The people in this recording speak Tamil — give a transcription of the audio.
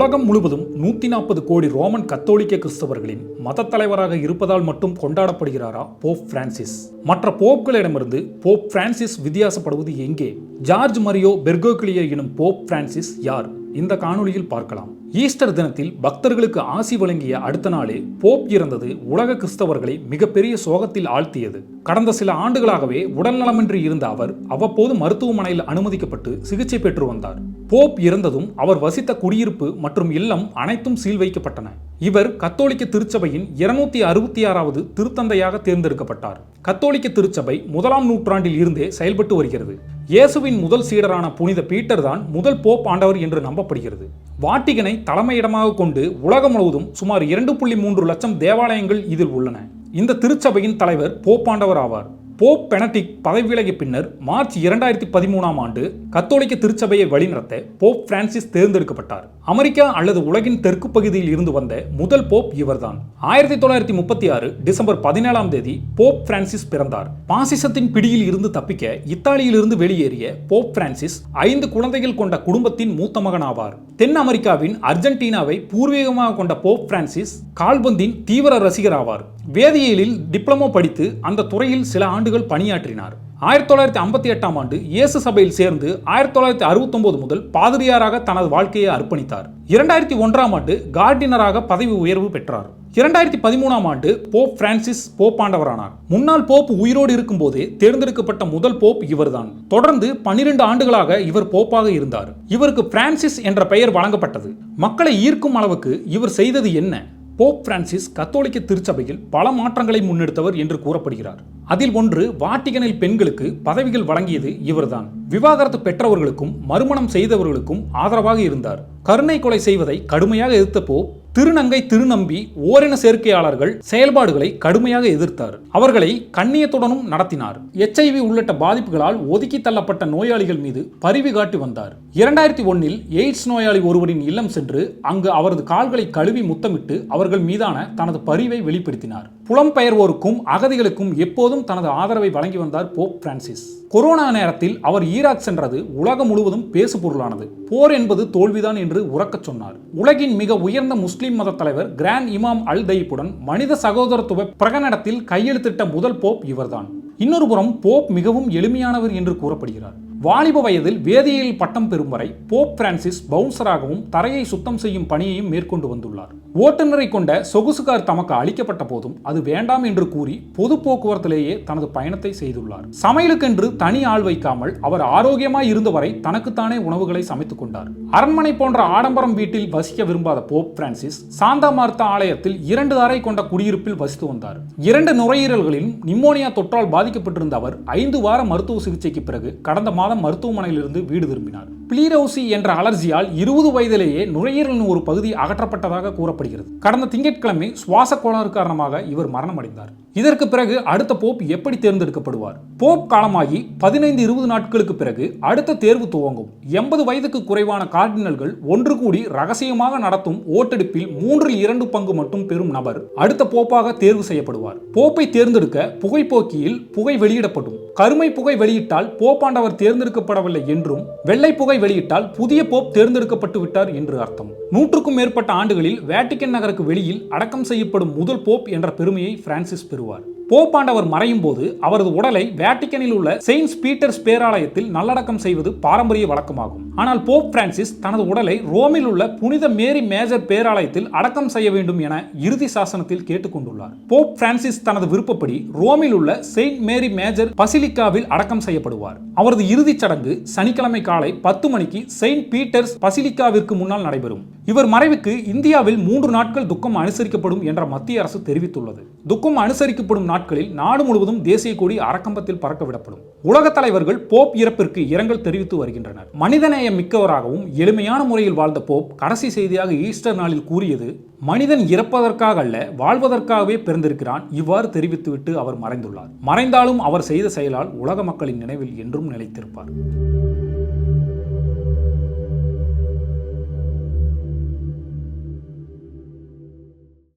உலகம் முழுவதும் 140 கோடி ரோமன் கத்தோலிக்க கிறிஸ்தவர்களின் மத தலைவராக இருப்பதால் மட்டும் கொண்டாடப்படுகிறாரா போப் பிரான்சிஸ்? மற்ற போப்களிடமிருந்து போப் பிரான்சிஸ் வித்தியாசப்படுவது எங்கே? ஜார்ஜ் மரியோ பெர்கோக்லியோ எனும் போப் பிரான்சிஸ் யார்? இந்த காணொளியில் பார்க்கலாம். ஈஸ்டர் தினத்தில் பக்தர்களுக்கு ஆசி வழங்கிய அடுத்த நாளே போப் இறந்தது உலக கிறிஸ்தவர்களை மிகப்பெரிய சோகத்தில் ஆழ்த்தியது. கடந்த சில ஆண்டுகளாகவே உடல்நலமின்றி இருந்த அவர் அவ்வப்போது மருத்துவமனையில் அனுமதிக்கப்பட்டு சிகிச்சை பெற்று வந்தார். போப் இறந்ததும் அவர் வசித்த குடியிருப்பு மற்றும் இல்லம் அனைத்தும் சீல் வைக்கப்பட்டன. இவர் கத்தோலிக்க திருச்சபையின் 266வது திருத்தந்தையாக தேர்ந்தெடுக்கப்பட்டார். கத்தோலிக்க திருச்சபை 1ஆம் நூற்றாண்டில் இருந்தே செயல்பட்டு வருகிறது. இயேசுவின் முதல் சீடரான புனித பீட்டர் தான் முதல் போப் ஆண்டவர் என்று நம்பப்படுகிறது. வாட்டிகனை தலைமையிடமாக கொண்டு உலகம் முழுவதும் சுமார் 2.3 லட்சம் தேவாலயங்கள் இதில் உள்ளன. இந்த திருச்சபையின் தலைவர் போப்பாண்டவர் ஆவார். போப் பெனடிக்ட் பதவி விலகிய பின்னர் மார்ச் 2013ஆம் ஆண்டு கத்தோலிக்க திருச்சபையை வழிநடத்த போப் பிரான்சிஸ் தேர்ந்தெடுக்கப்பட்டார். அமெரிக்கா அல்லது உலகின் தெற்கு பகுதியில் இருந்து வந்த முதல் போப் இவர்தான். 1936 டிசம்பர் 17ஆம் தேதி போப் பிரான்சிஸ் பிறந்தார். பாசிசத்தின் பிடியில் இருந்து தப்பிக்க இத்தாலியிலிருந்து வெளியேறிய போப் பிரான்சிஸ் 5 குழந்தைகள் கொண்ட குடும்பத்தின் மூத்த மகன் ஆவார். தென் அமெரிக்காவின் அர்ஜென்டினாவை பூர்வீகமாக கொண்ட போப் பிரான்சிஸ் கால்பந்தின் தீவிர ரசிகர் ஆவார். வேதியியலில் டிப்ளமோ படித்து அந்த துறையில் சில ஆண்டுகள் பணியாற்றினார். 1958ஆம் ஆண்டு இயேசு சபையில் சேர்ந்து 1969 முதல் பாதிரியாராக தனது வாழ்க்கையை அர்ப்பணித்தார். 2001ஆம் ஆண்டு கார்டினராக பதவி உயர்வு பெற்றார். 2013ஆம் ஆண்டு போப் பிரான்சிஸ் போப்பாண்டவரானார். முன்னாள் போப் உயிரோடு இருக்கும் போதே தேர்ந்தெடுக்கப்பட்ட முதல் போப் இவர்தான். தொடர்ந்து 12 ஆண்டுகளாக இவர் போப்பாக இருந்தார். இவருக்கு பிரான்சிஸ் என்ற பெயர் வழங்கப்பட்டது. மக்களை ஈர்க்கும் அளவுக்கு இவர் செய்தது என்ன? போப் பிரான்சிஸ் கத்தோலிக்க திருச்சபையில் பல மாற்றங்களை முன்னெடுத்தவர் என்று கூறப்படுகிறார். அதில் ஒன்று, வாட்டிகனில் பெண்களுக்கு பதவிகள் வழங்கியது இவர்தான். விவாகரத்து பெற்றவர்களுக்கும் மறுமணம் செய்தவர்களுக்கும் ஆதரவாக இருந்தார். கருணை கொலை செய்வதை கடுமையாக எதிர்த்த போப் திருநங்கை திருநம்பி ஓரின சேர்க்கையாளர்கள் செயல்பாடுகளை கடுமையாக எதிர்த்தார். அவர்களை கண்ணியத்துடனும் நடத்தினார். HIV உள்ளிட்ட பாதிப்புகளால் ஒதுக்கி தள்ளப்பட்ட நோயாளிகள் மீது பரிவு காட்டி வந்தார். 2001இல் எய்ட்ஸ் நோயாளி ஒருவரின் இல்லம் சென்று அங்கு அவரது கால்களை கழுவி முத்தமிட்டு அவர்கள் மீதான தனது பரிவை வெளிப்படுத்தினார். புலம்பெயர்வோருக்கும் அகதிகளுக்கும் எப்போதும் தனது ஆதரவை வழங்கி வந்தார் போப் பிரான்சிஸ். கொரோனா நேரத்தில் அவர் ஈராக் சென்றது உலகம் முழுவதும் பேசு பொருளானது. போர் என்பது தோல்விதான் என்று உரக்கச் சொன்னார். உலகின் மிக உயர்ந்த முஸ்லிம் மத தலைவர் கிராண்ட் இமாம் அல் தையிப்புடன் மனித சகோதரத்துவ பிரகடனத்தில் கையெழுத்திட்ட முதல் போப் இவர்தான். இன்னொரு புறம் போப் மிகவும் எளிமையானவர் என்று கூறப்படுகிறார். வாலிப வயதில் வேதியியல் பட்டம் பெறும் வரை போப் பிரான்சிஸ் பவுன்சராகவும் தரையை சுத்தம் செய்யும் பணியையும் மேற்கொண்டு வந்துள்ளார். ஓட்டுநரை கொண்ட சொகுசு கார் தமக்கு அளிக்கப்பட்ட போதும் அது வேண்டாம் என்று கூறி பொது போக்குவரத்திலேயே தனது பயணத்தை செய்துள்ளார். சமையலுக்கென்று தனி ஆள் வைக்காமல் அவர் ஆரோக்கியமாய் இருந்தவரை தனக்குத்தானே உணவுகளை சமைத்துக் கொண்டார். அரண்மனை போன்ற ஆடம்பரம் வீட்டில் வசிக்க விரும்பாத போப் பிரான்சிஸ் சாந்தா மார்த்தா ஆலயத்தில் 2 அறை கொண்ட குடியிருப்பில் வசித்து வந்தார். 2 நுரையீரல்களிலும் நிமோனியா தொற்றால் பாதிக்கப்பட்டிருந்த அவர் 5 வார மருத்துவ சிகிச்சைக்கு பிறகு கடந்த மாதம் மருத்துவமனையிலிருந்து வீடு திரும்பினார். பிளீரௌசி என்ற அலர்ஜியால் 20 வயதிலேயே நுரையீரலின் ஒரு பகுதி அகற்றப்பட்டதாக கூறப்படுகிறது. கடந்த திங்கட்கிழமை சுவாச கோளாறு காரணமாக இவர் மரணமடைந்தார். இதற்கு பிறகு அடுத்த போப் எப்படி தேர்ந்தெடுக்கப்படுவார்? போப் காலமாகி 15-20 நாட்களுக்கு பிறகு அடுத்த தேர்வு துவங்கும். 80 வயதுக்கு குறைவான கார்டினல்கள் ஒன்று கூடி ரகசியமாக நடத்தும் ஓட்டெடுப்பில் 3/2 பங்கு மட்டும் பெறும் நபர் அடுத்த போப்பாக தேர்வு செய்யப்படுவார். போப்பை தேர்ந்தெடுக்க புகைப்போக்கியில் புகை வெளியிடப்படும். கருமை புகை வெளியிட்டால் போப்பாண்டவர் தேர்ந்தெடுக்கப்படவில்லை என்றும், வெள்ளை புகை வெளியிட்டால் புதிய போப் தேர்ந்தெடுக்கப்பட்டு விட்டார் என்று அர்த்தம். 100க்கும் மேற்பட்ட ஆண்டுகளில் வேட்டிகன் நகருக்கு வெளியில் அடக்கம் செய்யப்படும் முதல் போப் என்ற பெருமையை பிரான்சிஸ் பெறுவார். போப்பாண்டவர் மறையும் போது அவரது உடலை வேட்டிகனில் உள்ள செயின்ட் பீட்டர்ஸ் பேராலயத்தில் நல்லடக்கம் செய்வது பாரம்பரிய வழக்கமாகும். ஆனால் போப் பிரான்சிஸ் தனது உடலை ரோமில் உள்ள புனித மேரி மேஜர் பேராலயத்தில் அடக்கம் செய்ய வேண்டும் என இறுதி சாசனத்தில் கேட்டுக்கொண்டுள்ளார். போப் பிரான்சிஸ் தனது விருப்பப்படி ரோமில் உள்ள செயின்ட் மேரி மேஜர் பசிலிக்காவில் அடக்கம் செய்யப்படுவார். அவரது இறுதிச் சடங்கு சனிக்கிழமை காலை 10 மணிக்கு செயின்ட் பீட்டர்ஸ் பசிலிக்காவிற்கு முன்னால் நடைபெறும். இவர் மறைவுக்கு இந்தியாவில் 3 நாட்கள் துக்கம் அனுசரிக்கப்படும் என்ற மத்திய அரசு தெரிவித்துள்ளது. துக்கம் அனுசரிக்கப்படும் நாட்களில் நாடு முழுவதும் தேசிய கொடி அரக்கம்பத்தில் பறக்க விடப்படும். உலக தலைவர்கள் போப் இறப்பிற்கு இரங்கல் தெரிவித்து வருகின்றனர். மனிதநேயம் மிக்கவராகவும் எளிமையான முறையில் வாழ்ந்த போப் கடைசி செய்தியாக ஈஸ்டர் நாளில் கூறியது, மனிதன் இறப்பதற்காக அல்ல வாழ்வதற்காகவே பிறந்திருக்கிறான். இவ்வாறு தெரிவித்துவிட்டு அவர் மறைந்துள்ளார். மறைந்தாலும் அவர் செய்த செயலால் உலக மக்களின் நினைவில் என்றும் நிலைத்திருப்பார்.